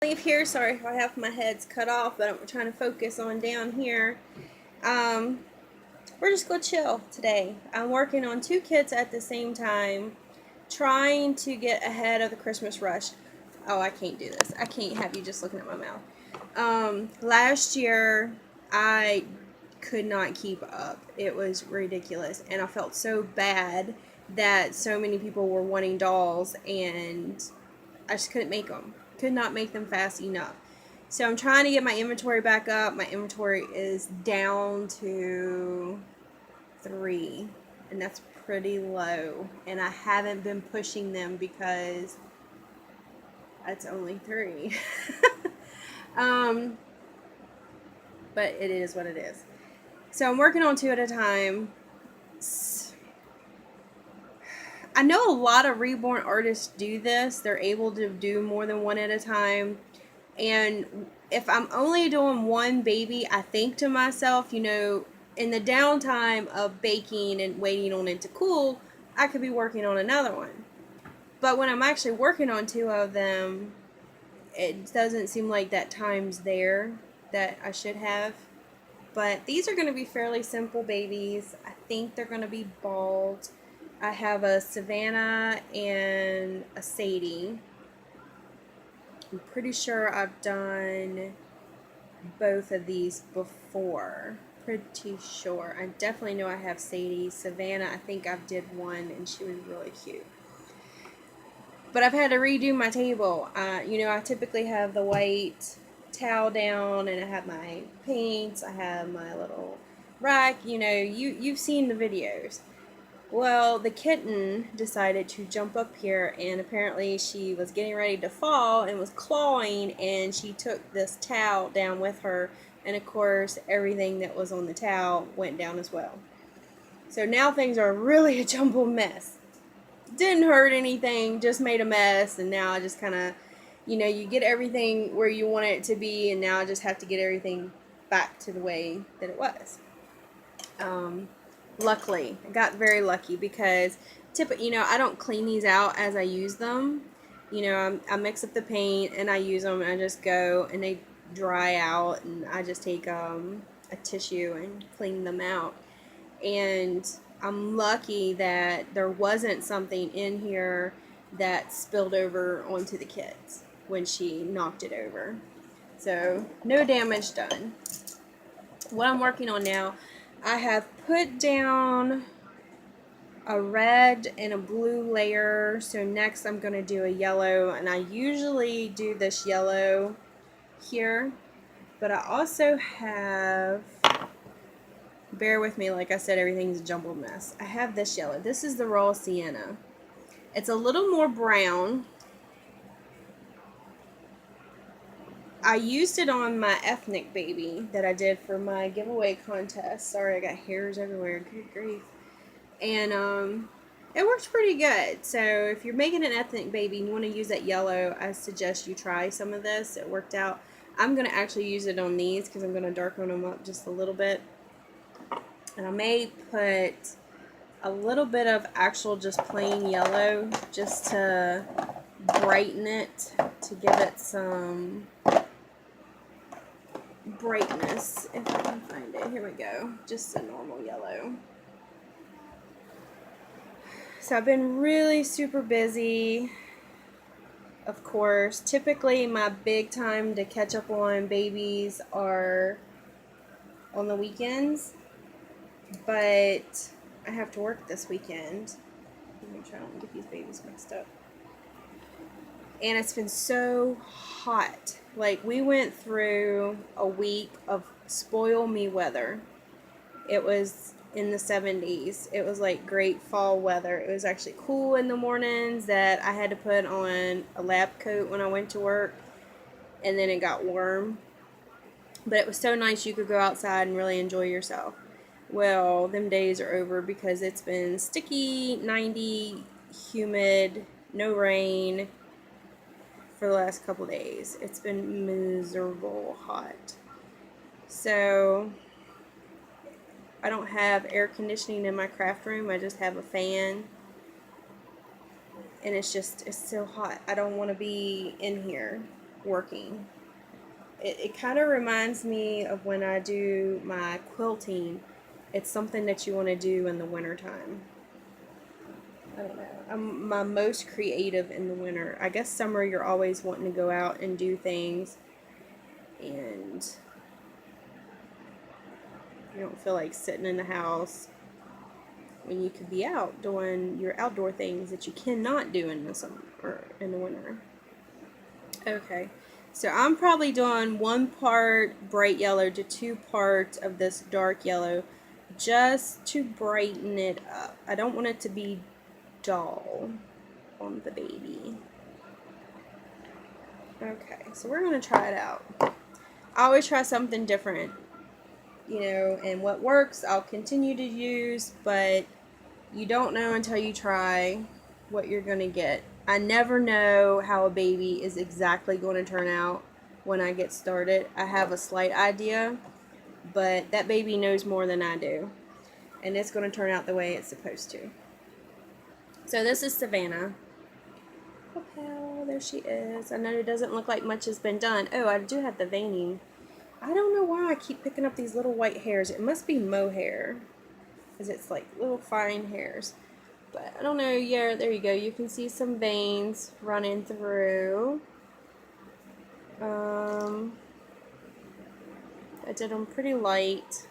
Leave here. Sorry if I have my head's cut off, but I'm trying to focus on down here. Um, we're just gonna chill today. I'm working on two kits at the same time, trying to get ahead of the Christmas rush. Oh, I can't do this. I can't have you just looking at my mouth. Last year I could not keep up. It was ridiculous, and I felt so bad that so many people were wanting dolls, and I just couldn't make them. Could not make them fast enough. So I'm trying to get my inventory back up. My inventory is down to 3, and that's pretty low. And I haven't been pushing them because that's only 3. um, but it is what it is. So I'm working on 2 at a time. I know a lot of reborn artists do this. They're able to do more than 1 at a time. And if I'm only doing one baby, I think to myself, in the downtime of baking and waiting on it to cool, I could be working on another one. But when I'm actually working on 2 of them, it doesn't seem like that time's there that I should have. But these are going to be fairly simple babies. I think they're going to be bald. I have a Savannah and a Sadie. I'm pretty sure I've done both of these before. Pretty sure. I definitely know I have Sadie. Savannah, I think I did one, and she was really cute. But I've had to redo my table. I typically have the white towel down, and I have my paints. I have my little rack. You've seen the videos. Well, the kitten decided to jump up here, and apparently she was getting ready to fall and was clawing, and she took this towel down with her, and of course everything that was on the towel went down as well. So now things are really a jumbled mess. Didn't hurt anything, just made a mess, and now I just kind of, you get everything where you want it to be, and now I just have to get everything back to the way that it was. Luckily, I got very lucky because I don't clean these out as I use them. I mix up the paint and I use them, and I just go and they dry out, and I just take a tissue and clean them out. And I'm lucky that there wasn't something in here that spilled over onto the kids when she knocked it over. So no damage done. What I'm working on now, I have put down a red and a blue layer. So next I'm going to do a yellow, and I usually do this yellow here, but I also have, bear with me, like I said, everything's a jumbled mess. I have this yellow. This is the raw sienna. It's a little more brown. I used it on my ethnic baby that I did for my giveaway contest. Sorry, I got hairs everywhere. Good grief. And it works pretty good. So if you're making an ethnic baby and you want to use that yellow, I suggest you try some of this. It worked out. I'm going to actually use it on these because I'm going to darken them up just a little bit. And I may put a little bit of actual just plain yellow just to brighten it, to give it some brightness, if I can find it. Here we go. Just a normal yellow. So I've been really super busy, of course. Typically my big time to catch up on babies are on the weekends, but I have to work this weekend. Let me make sure I don't get these babies mixed up. And it's been so hot. Like, we went through a week of spoil me weather. It was in the 70s. It was like great fall weather. It was actually cool in the mornings that I had to put on a lab coat when I went to work, and then it got warm. But it was so nice you could go outside and really enjoy yourself. Well, them days are over because it's been sticky, 90, humid, no rain for the last couple days. It's been miserable hot. So I don't have air conditioning in my craft room. I just have a fan. And it's so hot. I don't want to be in here. working. It kind of reminds me of when I do my quilting. It's something that you want to do in the wintertime. I don't know. I'm my most creative in the winter. I guess summer you're always wanting to go out and do things, and you don't feel like sitting in the house when you could be out doing your outdoor things that you cannot do in the summer or in the winter. Okay, so I'm probably doing 1 part bright yellow to 2 parts of this dark yellow just to brighten it up. I don't want it to be dull on the baby. Okay, so we're going to try it out. I always try something different, and what works I'll continue to use, but you don't know until you try what you're going to get. I never know how a baby is exactly going to turn out when I get started. I have a slight idea, but that baby knows more than I do, and it's going to turn out the way it's supposed to. So this is Savannah. Oh, there she is. I know it doesn't look like much has been done. Oh, I do have the veining. I don't know why I keep picking up these little white hairs. It must be mohair, because it's like little fine hairs. But I don't know. Yeah, there you go. You can see some veins running through. I did them pretty light.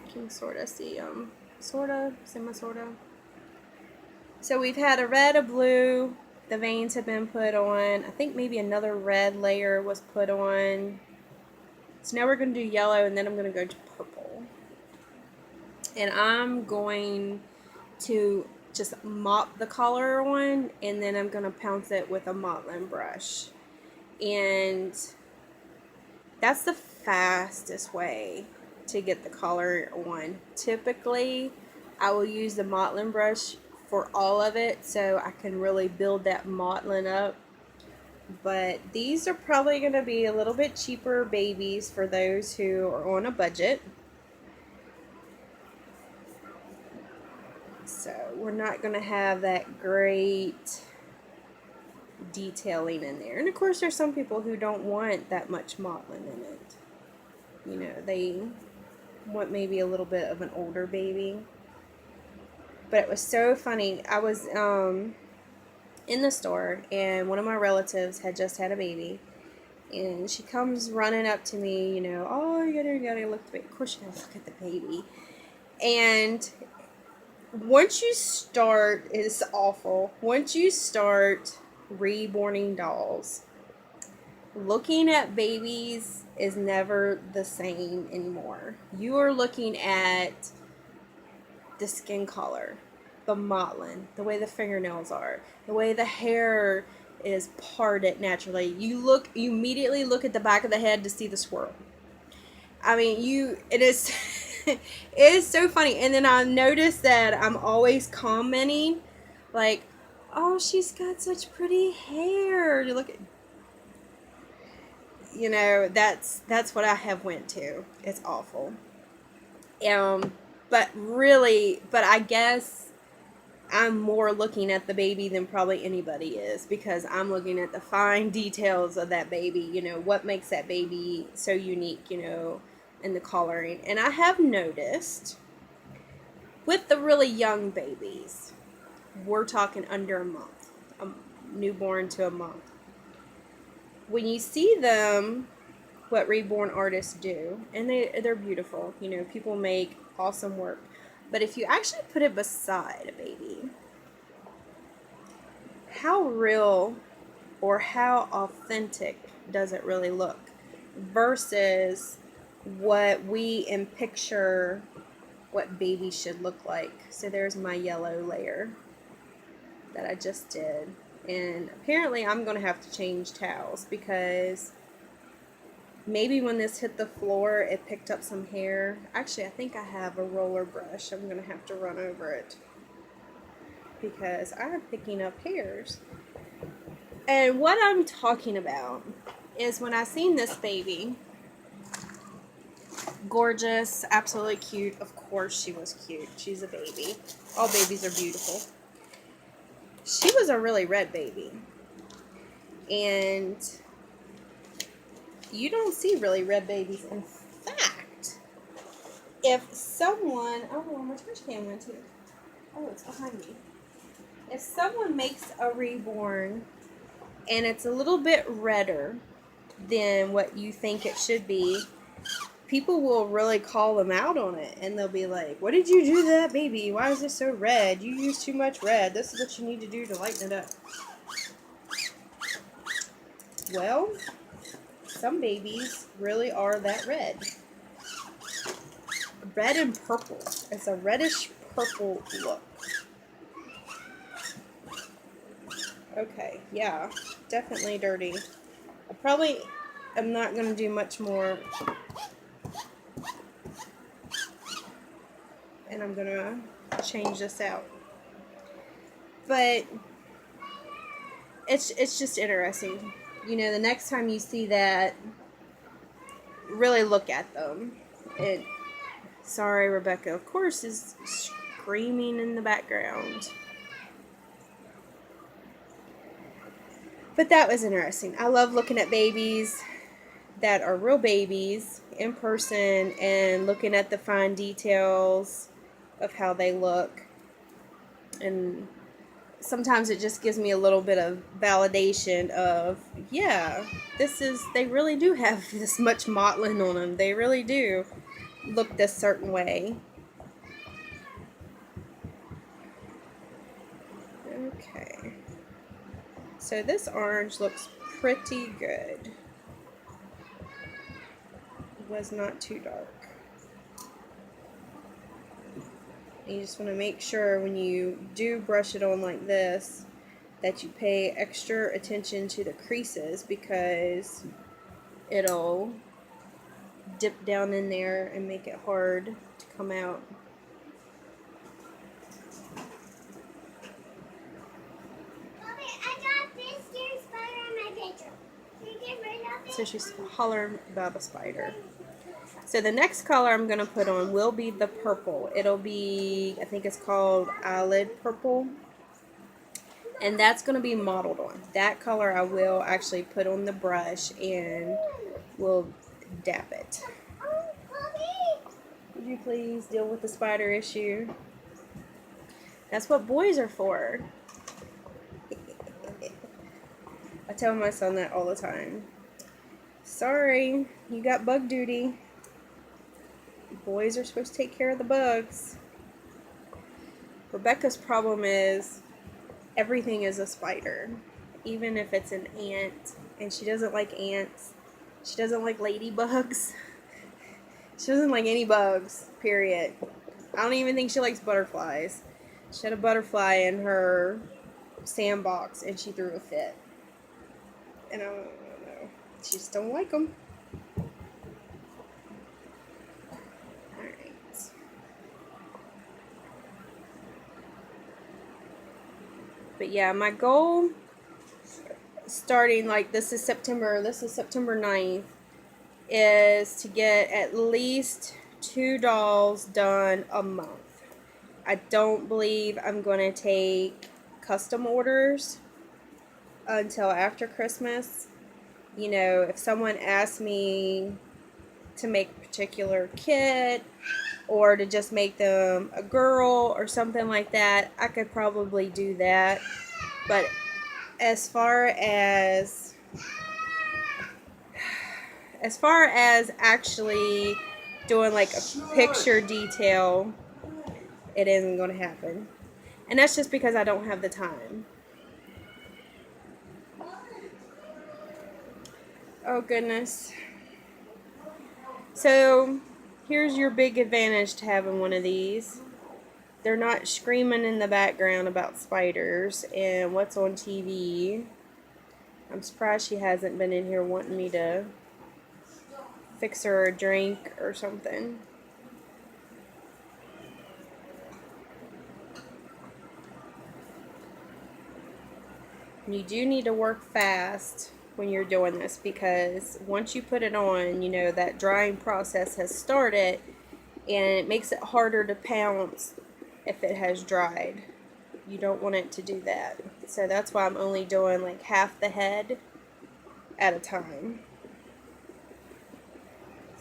You can sort of see them. Sorta, semi-sorta. So we've had a red, a blue. The veins have been put on. I think maybe another red layer was put on. So now we're going to do yellow, and then I'm going to go to purple. And I'm going to just mop the collar on, and then I'm going to pounce it with a modeling brush. And that's the fastest way to get the color on. Typically, I will use the modeling brush for all of it so I can really build that modeling up. But these are probably going to be a little bit cheaper babies for those who are on a budget. So we're not going to have that great detailing in there. And of course there's some people who don't want that much modeling in it. They want maybe a little bit of an older baby. But it was so funny. I was in the store, and one of my relatives had just had a baby, and she comes running up to me, oh, you gotta look at the baby. Of course you gotta look at the baby. And once you start, it's awful. Once you start reborning dolls, looking at babies is never the same anymore. You are looking at the skin color, the modeling, the way the fingernails are, the way the hair is parted naturally. You immediately look at the back of the head to see the swirl. I mean, it is it is so funny. And then I noticed that I'm always commenting like, oh, she's got such pretty hair. You look at, that's what I have went to. It's awful. But I guess I'm more looking at the baby than probably anybody is, because I'm looking at the fine details of that baby, what makes that baby so unique, in the coloring. And I have noticed with the really young babies, we're talking under a month, a newborn to a month. When you see them, what reborn artists do, and they're beautiful, people make awesome work. But if you actually put it beside a baby, how real or how authentic does it really look versus what we in picture what baby should look like. So there's my yellow layer that I just did. And apparently I'm going to have to change towels, because maybe when this hit the floor, it picked up some hair. Actually, I think I have a roller brush. I'm going to have to run over it, because I'm picking up hairs. And what I'm talking about is when I seen this baby, gorgeous, absolutely cute. Of course she was cute. She's a baby. All babies are beautiful. she was a really red baby. And you don't see really red babies. In fact, if someone, oh, well, my trash can went too. Oh, it's behind me. If someone makes a reborn and it's a little bit redder than what you think it should be, people will really call them out on it, and they'll be like, what did you do to that baby? Why is it so red? You use too much red. This is what you need to do to lighten it up. Well, some babies really are that red. Red and purple. It's a reddish purple look. Okay, yeah, definitely dirty. I probably am not going to do much more. And I'm going to change this out. But it's just interesting. You know, the next time you see that, really look at them. Sorry, Rebecca, of course, is screaming in the background. But that was interesting. I love looking at babies that are real babies in person and looking at the fine details of how they look. And sometimes it just gives me a little bit of validation of, yeah, they really do have this much mottling on them. They really do look this certain way. Okay. So this orange looks pretty good. It was not too dark. You just want to make sure when you do brush it on like this that you pay extra attention to the creases, because it'll dip down in there and make it hard to come out. So she's hollering about a spider. So the next color I'm going to put on will be the purple. It'll be, I think it's called eyelid purple. And that's going to be mottled on. That color I will actually put on the brush and we'll dap it. Would you please deal with the spider issue? That's what boys are for. I tell my son that all the time. Sorry, you got bug duty. Boys are supposed to take care of the bugs. Rebecca's problem is everything is a spider. Even if it's an ant. And she doesn't like ants. She doesn't like ladybugs. She doesn't like any bugs, period. I don't even think she likes butterflies. She had a butterfly in her sandbox and she threw a fit. And I don't know. She just don't like them. Alright. But yeah, my goal starting, like, this is September 9th, is to get at least 2 dolls done a month. I don't believe I'm going to take custom orders until after Christmas. You know, if someone asks me to make a particular kit or to just make them a girl or something like that, I could probably do that. But as far as actually doing like a picture detail, it isn't going to happen. And that's just because I don't have the time. Oh goodness. So here's your big advantage to having one of these. They're not screaming in the background about spiders and what's on TV. I'm surprised she hasn't been in here wanting me to fix her a drink or something. You do need to work fast when you're doing this, because once you put it on, you know, that drying process has started and it makes it harder to pounce if it has dried. You don't want it to do that. So that's why I'm only doing like half the head at a time.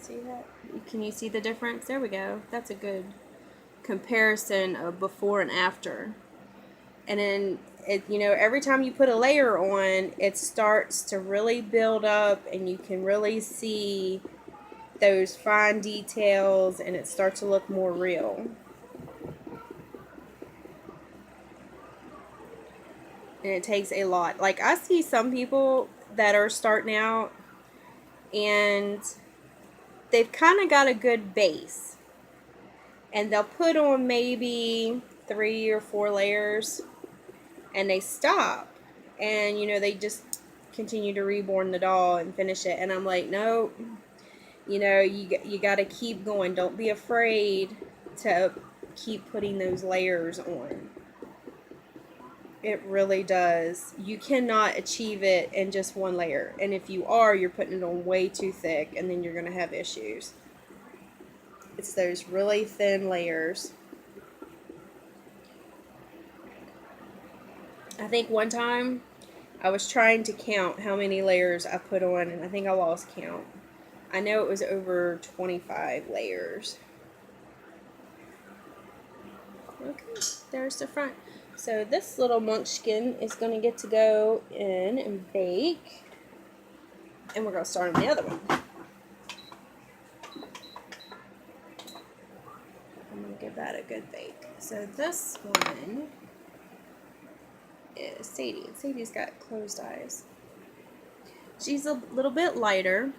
See that? Can you see the difference? There we go. That's a good comparison of before and after. And then every time you put a layer on, it starts to really build up, and you can really see those fine details, and it starts to look more real. And it takes a lot. Like, I see some people that are starting out and they've kind of got a good base, and they'll put on maybe 3 or 4 layers and they stop, and they just continue to reborn the doll and finish it. And I'm like, no, you got to keep going. Don't be afraid to keep putting those layers on. It really does. You cannot achieve it in just one layer. And if you are, you're putting it on way too thick, and then you're going to have issues. It's those really thin layers. I think one time I was trying to count how many layers I put on, and I think I lost count. I know it was over 25 layers. Okay, there's the front. So this little munchkin is going to get to go in and bake. And we're going to start on the other one. I'm going to give that a good bake. So this one is Sadie. Sadie's got closed eyes. She's a little bit lighter.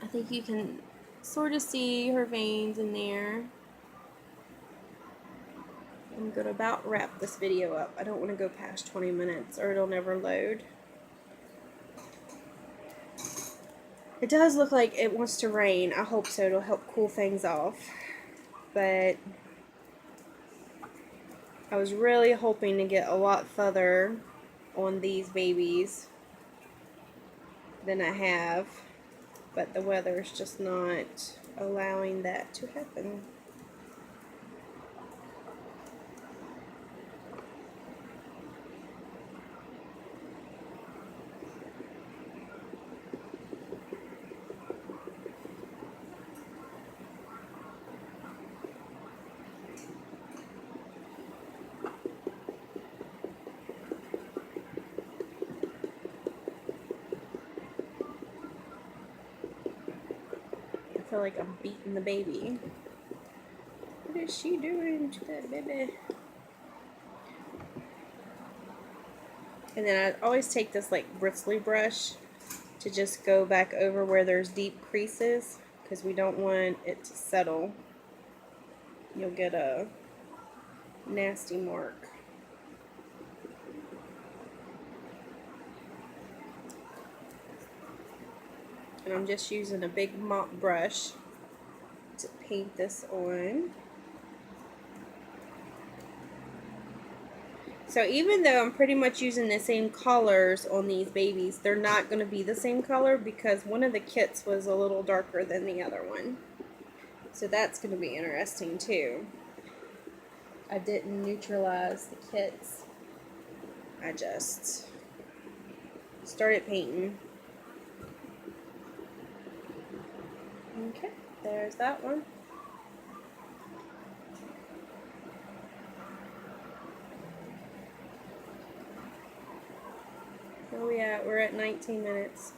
I think you can sort of see her veins in there. I'm going to about wrap this video up. I don't want to go past 20 minutes or it'll never load. It does look like it wants to rain. I hope so. It'll help cool things off. But I was really hoping to get a lot further on these babies than I have. But the weather's just not allowing that to happen. I feel like I'm beating the baby. What is she doing to that baby? And then I always take this like bristly brush to just go back over where there's deep creases, because we don't want it to settle. You'll get a nasty mark. And I'm just using a big mop brush to paint this on. So even though I'm pretty much using the same colors on these babies, they're not going to be the same color because one of the kits was a little darker than the other one. So that's going to be interesting too. I didn't neutralize the kits. I just started painting. Okay, there's that one. Where are we at? We're at 19 minutes.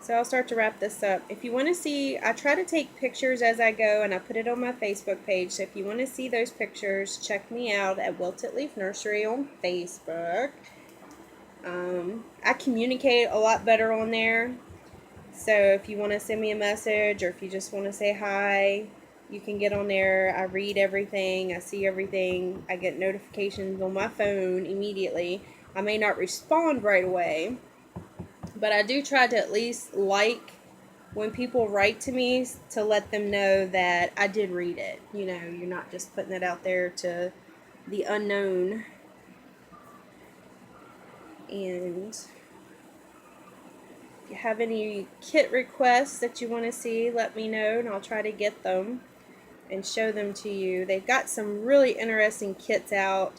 So I'll start to wrap this up. If you want to see, I try to take pictures as I go, and I put it on my Facebook page. So if you want to see those pictures, check me out at Wilted Leaf Nursery on Facebook. I communicate a lot better on there. So if you want to send me a message, or if you just want to say hi, you can get on there. I read everything. I see everything. I get notifications on my phone immediately. I may not respond right away, but I do try to at least like when people write to me to let them know that I did read it. You know, you're not just putting it out there to the unknown. And if you have any kit requests that you want to see, let me know and I'll try to get them and show them to you. They've got some really interesting kits out.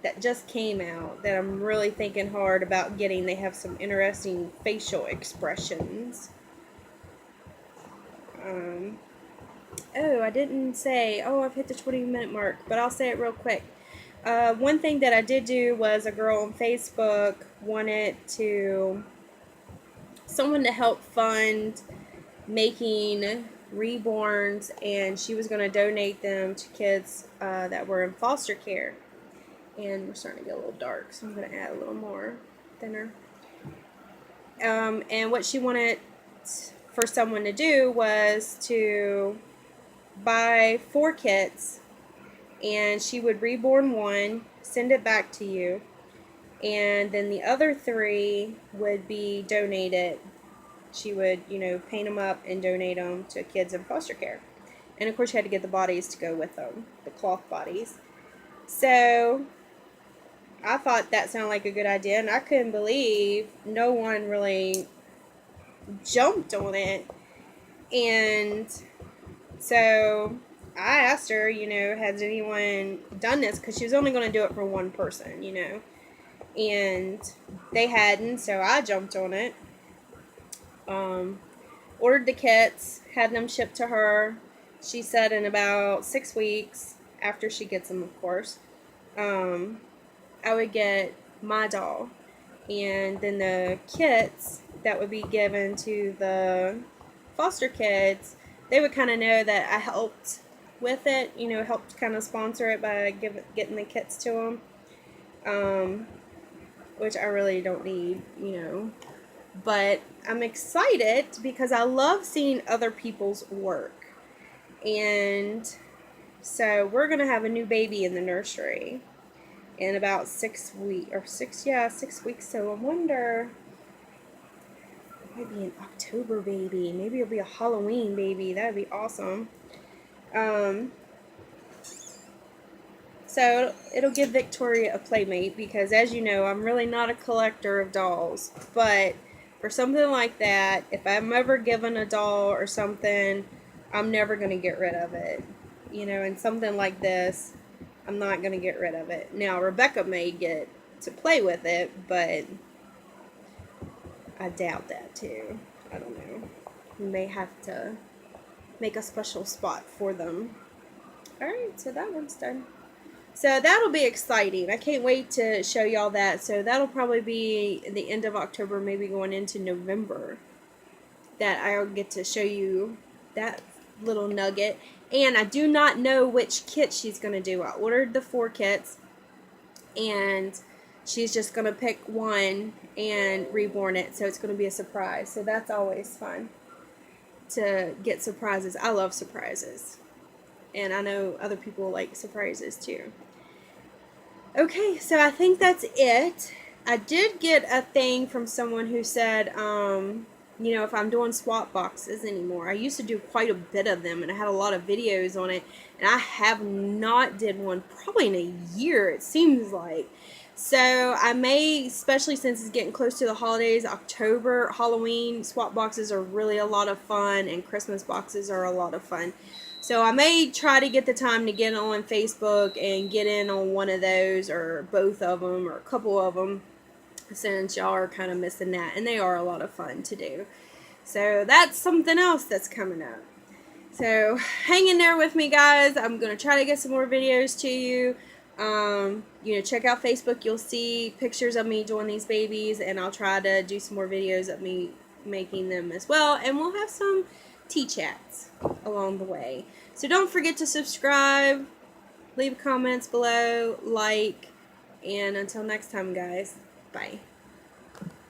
that just came out that I'm really thinking hard about getting. They have some interesting facial expressions. Oh, I didn't say, oh, I've hit the 20-minute mark, but I'll say it real quick. One thing that I did do was a girl on Facebook wanted someone to help fund making reborns, and she was going to donate them to kids that were in foster care. And we're starting to get a little dark, so I'm going to add a little more thinner. And what she wanted for someone to do was to buy 4 kits, and she would reborn one, send it back to you, and then the other 3 would be donated. She would, paint them up and donate them to kids in foster care. And of course, you had to get the bodies to go with them, the cloth bodies. So I thought that sounded like a good idea, and I couldn't believe no one really jumped on it. And so I asked her, has anyone done this? Because she was only going to do it for one person, and they hadn't, so I jumped on it. Ordered the kits, had them shipped to her. She said in about 6 weeks, after she gets them, of course, I would get my doll. And then the kits that would be given to the foster kids, they would kind of know that I helped with it, helped kind of sponsor it by getting the kits to them, which I really don't need, But I'm excited because I love seeing other people's work. And so we're going to have a new baby in the nursery in about 6 weeks, 6 weeks. So I wonder, it might be an October baby. Maybe it'll be a Halloween baby. That would be awesome. So it'll give Victoria a playmate because, as you know, I'm really not a collector of dolls. But for something like that, if I'm ever given a doll or something, I'm never going to get rid of it. And something like this, I'm not going to get rid of it. Now, Rebecca may get to play with it, but I doubt that too. I don't know. We may have to make a special spot for them. Alright, so that one's done. So that'll be exciting. I can't wait to show y'all that. So that'll probably be the end of October, maybe going into November, that I'll get to show you that little nugget. And I do not know which kit she's going to do. I ordered the 4 kits, and she's just going to pick one and reborn it. So it's going to be a surprise. So that's always fun to get surprises. I love surprises. And I know other people like surprises too. Okay, so I think that's it. I did get a thing from someone who said, if I'm doing swap boxes anymore. I used to do quite a bit of them, and I had a lot of videos on it, and I have not did one probably in a year, it seems like. So I may, especially since it's getting close to the holidays, October, Halloween, swap boxes are really a lot of fun, and Christmas boxes are a lot of fun. So I may try to get the time to get on Facebook and get in on one of those, or both of them, or a couple of them, since y'all are kind of missing that, and they are a lot of fun to do. So that's something else that's coming up. So hang in there with me, guys. I'm going to try to get some more videos to you. Check out Facebook. You'll see pictures of me doing these babies, and I'll try to do some more videos of me making them as well, and we'll have some tea chats along the way. So don't forget to subscribe, leave comments below, like, and until next time, guys, bye.